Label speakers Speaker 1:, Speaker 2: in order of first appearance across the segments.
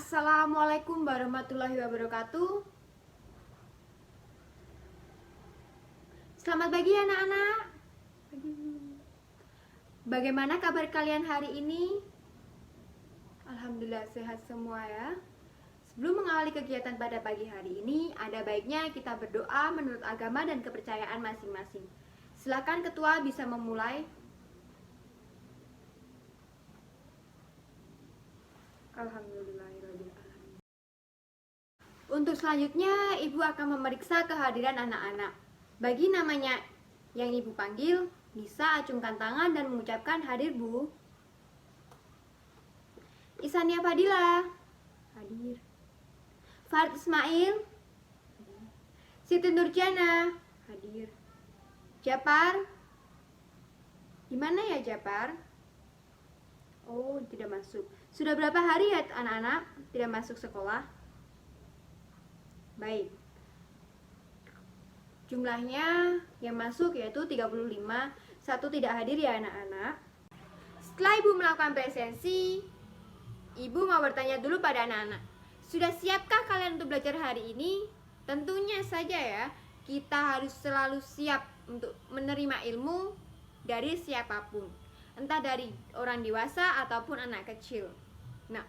Speaker 1: Assalamualaikum warahmatullahi wabarakatuh. Selamat pagi anak-anak. Bagaimana kabar kalian hari ini? Alhamdulillah sehat semua ya. Sebelum mengawali kegiatan pada pagi hari ini, ada baiknya kita berdoa menurut agama dan kepercayaan masing-masing. Silakan ketua bisa memulai. Alhamdulillahirrahmanirrahim. Untuk selanjutnya, Ibu akan memeriksa kehadiran anak-anak. Bagi namanya yang Ibu panggil, bisa acungkan tangan dan mengucapkan hadir Bu. Isania Fadila, hadir. Farid Ismail, hadir. Siti Nurjana, hadir. Japar, di mana ya Japar? Oh, tidak masuk. Sudah berapa hari ya anak-anak tidak masuk sekolah? Baik. Jumlahnya yang masuk yaitu 35, satu tidak hadir ya anak-anak. Setelah Ibu melakukan presensi, Ibu mau bertanya dulu pada anak-anak. Sudah siapkah kalian untuk belajar hari ini? Tentunya saja ya, kita harus selalu siap untuk menerima ilmu dari siapapun. Entah dari orang dewasa ataupun anak kecil. Nah,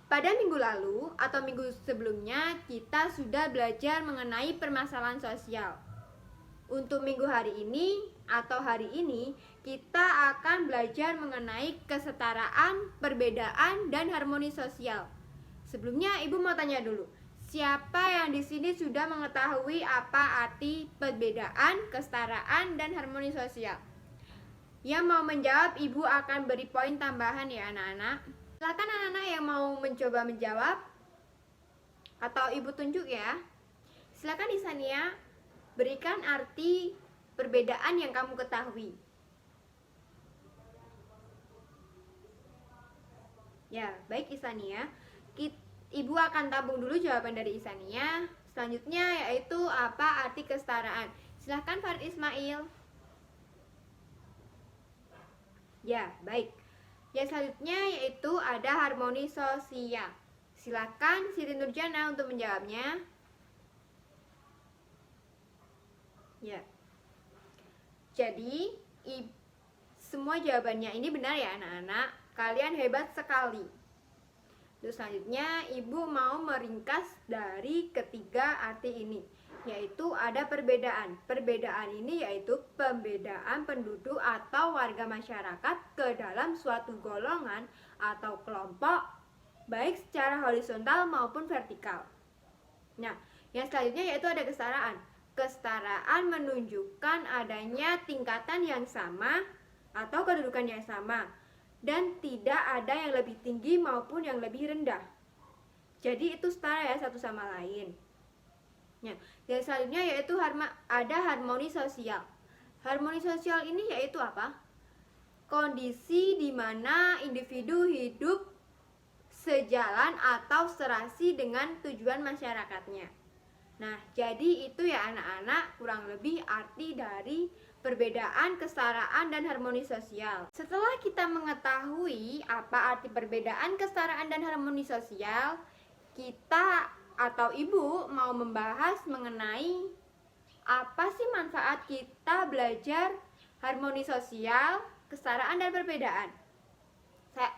Speaker 1: pada minggu lalu atau minggu sebelumnya kita sudah belajar mengenai permasalahan sosial. Untuk minggu hari ini atau hari ini kita akan belajar mengenai kesetaraan, perbedaan, dan harmoni sosial. Sebelumnya Ibu mau tanya dulu, siapa yang di sini sudah mengetahui apa arti perbedaan, kesetaraan, dan harmoni sosial? Yang mau menjawab Ibu akan beri poin tambahan ya anak-anak. Silakan anak-anak yang mau mencoba menjawab atau Ibu tunjuk ya. Silakan Isania berikan arti perbedaan yang kamu ketahui. Ya, baik Isania. Ibu akan tabung dulu jawaban dari Isania. Selanjutnya yaitu apa arti kesetaraan. Silakan Farid Ismail. Ya, baik. Yang selanjutnya yaitu ada harmoni sosial. Silakan Siti Nurjana untuk menjawabnya. Ya. Jadi, semua jawabannya ini benar ya anak-anak. Kalian hebat sekali. Terus selanjutnya Ibu mau meringkas dari ketiga arti ini, yaitu ada perbedaan. Perbedaan ini yaitu pembedaan penduduk atau warga masyarakat ke dalam suatu golongan atau kelompok, baik secara horizontal maupun vertikal. Nah, yang selanjutnya yaitu ada kesetaraan. Kesetaraan menunjukkan adanya tingkatan yang sama atau kedudukan yang sama, dan tidak ada yang lebih tinggi maupun yang lebih rendah. Jadi itu setara ya satu sama lain. Nah, yang selanjutnya yaitu ada harmoni sosial. Harmoni sosial ini yaitu apa? Kondisi di mana individu hidup sejalan atau serasi dengan tujuan masyarakatnya. Nah, jadi itu ya anak-anak kurang lebih arti dari perbedaan, kesetaraan, dan harmoni sosial. Setelah kita mengetahui apa arti perbedaan, kesetaraan, dan harmoni sosial, kita atau Ibu mau membahas mengenai apa sih manfaat kita belajar harmoni sosial, kesetaraan, dan perbedaan.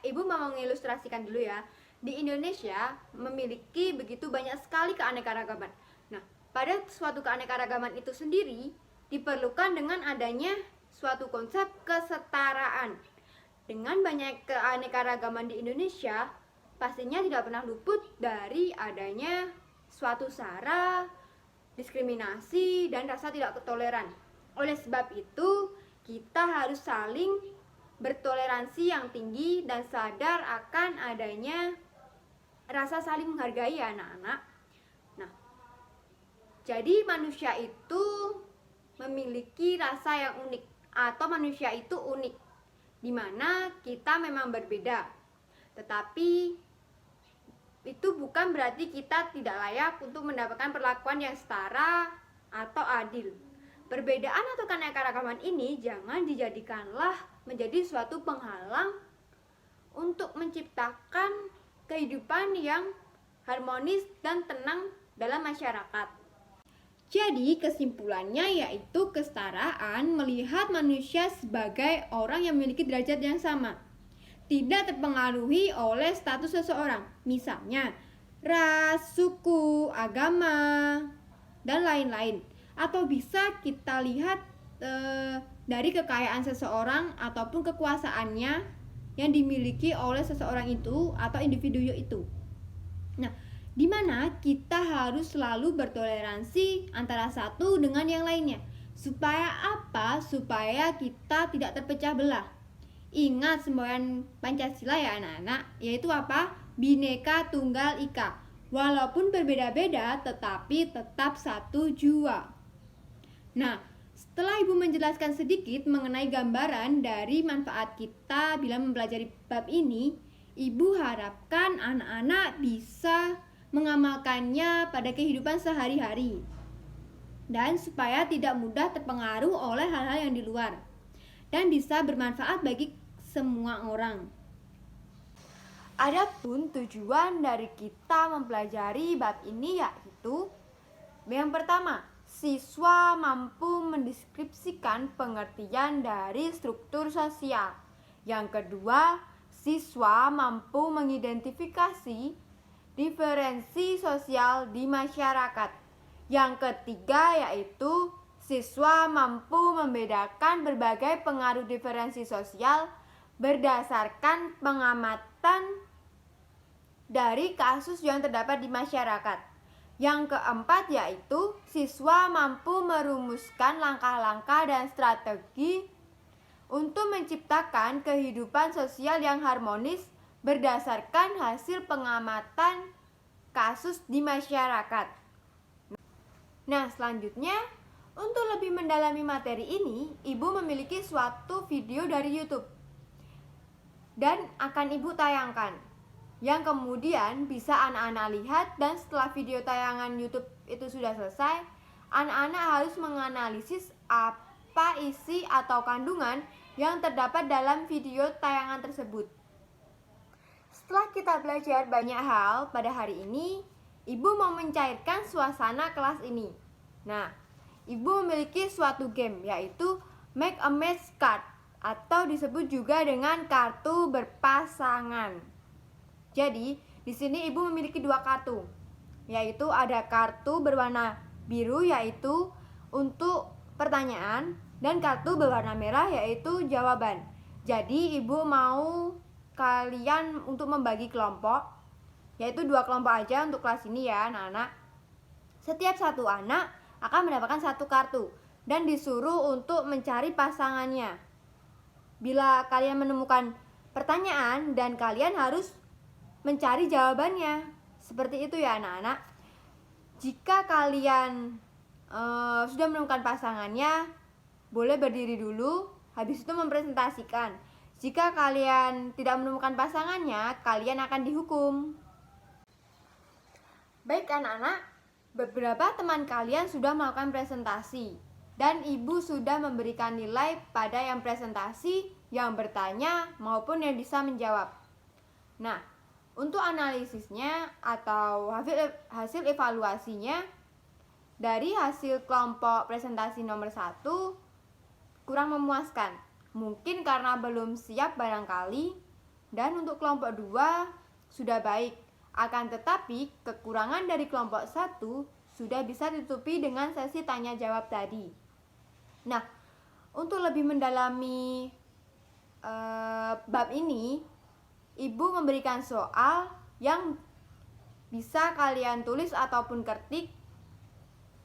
Speaker 1: Ibu mau mengilustrasikan dulu ya. Di Indonesia memiliki begitu banyak sekali keanekaragaman. Nah, pada suatu keanekaragaman itu sendiri diperlukan dengan adanya suatu konsep kesetaraan. Dengan banyak keanekaragaman di Indonesia, pastinya tidak pernah luput dari adanya suatu sara, diskriminasi, dan rasa tidak toleran. Oleh sebab itu, kita harus saling bertoleransi yang tinggi dan sadar akan adanya rasa saling menghargai ya anak-anak. Nah, jadi manusia itu memiliki rasa yang unik, atau manusia itu unik, dimana kita memang berbeda. Tetapi itu bukan berarti kita tidak layak untuk mendapatkan perlakuan yang setara atau adil. Perbedaan atau keanekaragaman ini jangan dijadikanlah menjadi suatu penghalang untuk menciptakan kehidupan yang harmonis dan tenang dalam masyarakat. Jadi kesimpulannya yaitu kesetaraan melihat manusia sebagai orang yang memiliki derajat yang sama, tidak terpengaruhi oleh status seseorang, misalnya ras, suku, agama, dan lain-lain. Atau bisa kita lihat dari kekayaan seseorang ataupun kekuasaannya yang dimiliki oleh seseorang itu atau individu itu. Nah, di mana kita harus selalu bertoleransi antara satu dengan yang lainnya. Supaya apa? Supaya kita tidak terpecah belah. Ingat semboyan Pancasila ya anak-anak, yaitu apa? Bhinneka Tunggal Ika. Walaupun berbeda-beda, tetapi tetap satu jua. Nah, setelah Ibu menjelaskan sedikit mengenai gambaran dari manfaat kita bila mempelajari bab ini, Ibu harapkan anak-anak bisa mengamalkannya pada kehidupan sehari-hari dan supaya tidak mudah terpengaruh oleh hal-hal yang di luar dan bisa bermanfaat bagi semua orang. Adapun tujuan dari kita mempelajari bab ini yaitu yang pertama, siswa mampu mendeskripsikan pengertian dari struktur sosial. Yang kedua, siswa mampu mengidentifikasi diferensi sosial di masyarakat. Yang ketiga yaitu siswa mampu membedakan berbagai pengaruh diferensi sosial berdasarkan pengamatan dari kasus yang terdapat di masyarakat. Yang keempat yaitu siswa mampu merumuskan langkah-langkah dan strategi untuk menciptakan kehidupan sosial yang harmonis berdasarkan hasil pengamatan kasus di masyarakat. Nah, selanjutnya untuk lebih mendalami materi ini, Ibu memiliki suatu video dari YouTube dan akan Ibu tayangkan, yang kemudian bisa anak-anak lihat, dan setelah video tayangan YouTube itu sudah selesai, anak-anak harus menganalisis apa isi atau kandungan yang terdapat dalam video tayangan tersebut. Setelah kita belajar banyak hal pada hari ini, Ibu mau mencairkan suasana kelas ini. Nah, Ibu memiliki suatu game yaitu Make a Match Card atau disebut juga dengan kartu berpasangan. Jadi, di sini Ibu memiliki dua kartu, yaitu ada kartu berwarna biru yaitu untuk pertanyaan dan kartu berwarna merah yaitu jawaban. Jadi, Ibu mau kalian untuk membagi kelompok, yaitu 2 kelompok aja untuk kelas ini ya anak-anak. Setiap satu anak akan mendapatkan satu kartu dan disuruh untuk mencari pasangannya. Bila kalian menemukan pertanyaan dan kalian harus mencari jawabannya. Seperti itu ya anak-anak. Jika kalian sudah menemukan pasangannya, boleh berdiri dulu, habis itu mempresentasikan. Jika kalian tidak menemukan pasangannya, kalian akan dihukum. Baik anak-anak, beberapa teman kalian sudah melakukan presentasi dan Ibu sudah memberikan nilai pada yang presentasi, yang bertanya maupun yang bisa menjawab. Nah, untuk analisisnya atau hasil evaluasinya, dari hasil kelompok presentasi nomor 1 kurang memuaskan. Mungkin karena belum siap barangkali, dan untuk kelompok 2 sudah baik. Akan tetapi kekurangan dari kelompok 1 sudah bisa ditutupi dengan sesi tanya jawab tadi. Nah, untuk lebih mendalami bab ini, Ibu memberikan soal yang bisa kalian tulis ataupun ketik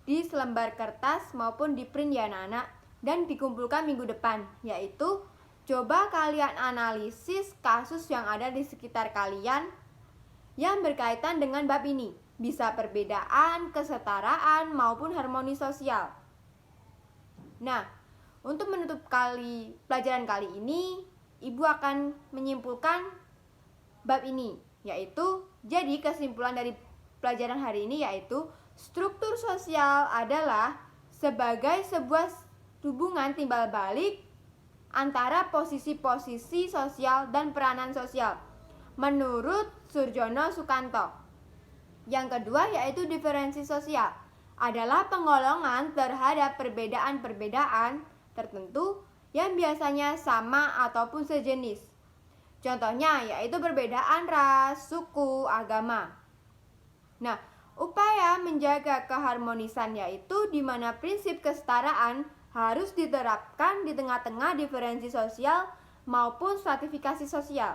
Speaker 1: di selembar kertas maupun di print ya anak-anak, dan dikumpulkan minggu depan, yaitu coba kalian analisis kasus yang ada di sekitar kalian yang berkaitan dengan bab ini, bisa perbedaan, kesetaraan, maupun harmoni sosial. Nah, untuk menutup pelajaran kali ini, Ibu akan menyimpulkan bab ini, yaitu jadi kesimpulan dari pelajaran hari ini yaitu struktur sosial adalah sebagai sebuah hubungan timbal balik antara posisi-posisi sosial dan peranan sosial. menurut Surjono Sukanto. Yang kedua yaitu diferensi sosial, adalah penggolongan terhadap perbedaan-perbedaan tertentu yang biasanya sama ataupun sejenis. Contohnya yaitu perbedaan ras, suku, agama. Nah, upaya menjaga keharmonisan yaitu di mana prinsip kesetaraan harus diterapkan di tengah-tengah diferensi sosial maupun stratifikasi sosial.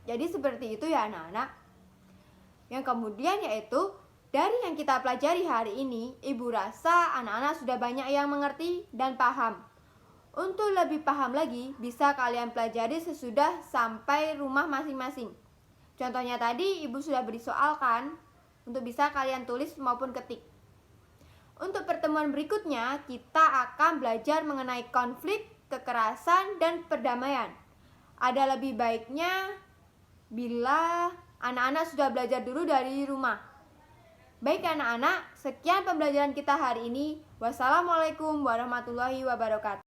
Speaker 1: Jadi seperti itu ya anak-anak. Yang kemudian yaitu dari yang kita pelajari hari ini, Ibu rasa anak-anak sudah banyak yang mengerti dan paham. Untuk lebih paham lagi, bisa kalian pelajari sesudah sampai rumah masing-masing. Contohnya tadi Ibu sudah beri soal kan, untuk bisa kalian tulis maupun ketik. Untuk pertemuan berikutnya, kita akan belajar mengenai konflik, kekerasan, dan perdamaian. Ada lebih baiknya bila anak-anak sudah belajar dulu dari rumah. Baik anak-anak, sekian pembelajaran kita hari ini. Wassalamualaikum warahmatullahi wabarakatuh.